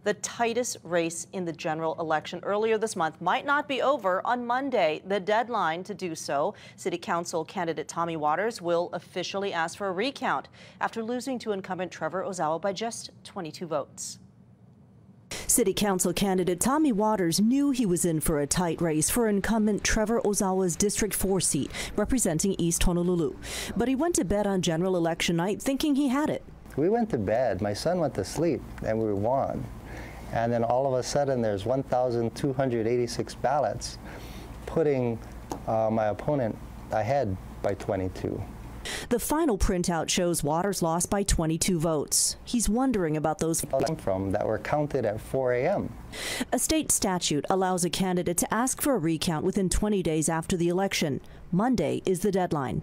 The tightest race in the general election earlier this month might not be over on Monday. The deadline to do so, City Council candidate Tommy Waters will officially ask for a recount after losing to incumbent Trevor Ozawa by just 22 votes. City Council candidate Tommy Waters knew he was in for a tight race for incumbent Trevor Ozawa's District 4 seat, representing East Honolulu. But he went to bed on general election night thinking he had it. We went to bed, my son went to sleep, and we won. And then all of a sudden there's 1,286 ballots, putting my opponent ahead by 22. The final printout shows Waters lost by 22 votes. He's wondering about those that were counted at 4 a.m. A state statute allows a candidate to ask for a recount within 20 days after the election. Monday is the deadline.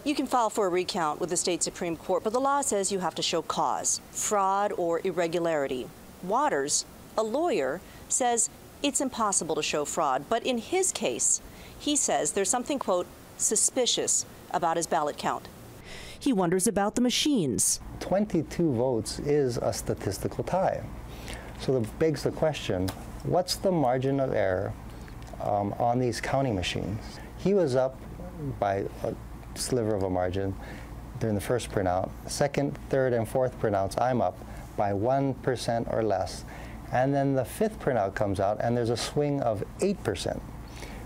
You can file for a recount with the state Supreme Court, but the law says you have to show cause, fraud or irregularity. Waters, a lawyer, says it's impossible to show fraud, but in his case, he says there's something, quote, suspicious about his ballot count. He wonders about the machines. 22 votes is a statistical tie. So that begs the question, what's the margin of error on these counting machines? He was up by a sliver of a margin during the first printout. Second, third, and fourth printouts, I'm up by 1% or less. And then the fifth printout comes out and there's a swing of 8%,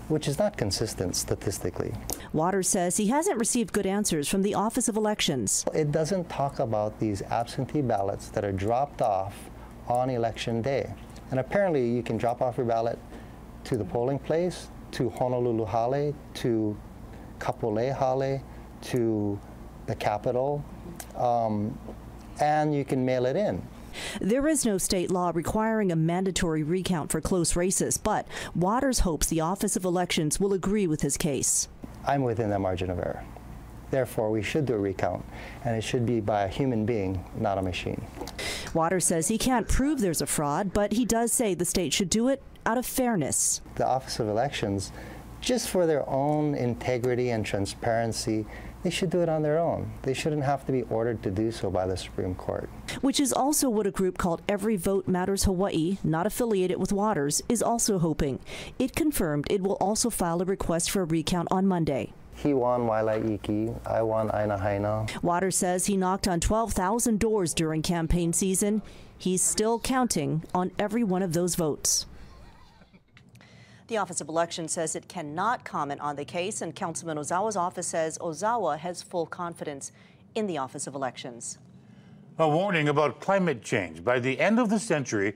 which is not consistent statistically. Waters says he hasn't received good answers from the Office of Elections. It doesn't talk about these absentee ballots that are dropped off on election day. And apparently you can drop off your ballot to the polling place, to Honolulu Hale, to Kapolei Hale, to the Capitol, and you can mail it in. There is no state law requiring a mandatory recount for close races, but Waters hopes the Office of Elections will agree with his case. I'm within that margin of error. Therefore, we should do a recount, and it should be by a human being, not a machine. Waters says he can't prove there's a fraud, but he does say the state should do it out of fairness. The Office of Elections, just for their own integrity and transparency, they should do it on their own. They shouldn't have to be ordered to do so by the Supreme Court. Which is also what a group called Every Vote Matters Hawaii, not affiliated with Waters, is also hoping. It confirmed it will also file a request for a recount on Monday. He won Wailaiki, I won Aina Haina. Waters says he knocked on 12,000 doors during campaign season. He's still counting on every one of those votes. The Office of Elections says it cannot comment on the case, and Councilman Ozawa's office says Ozawa has full confidence in the Office of Elections. A warning about climate change. By the end of the century,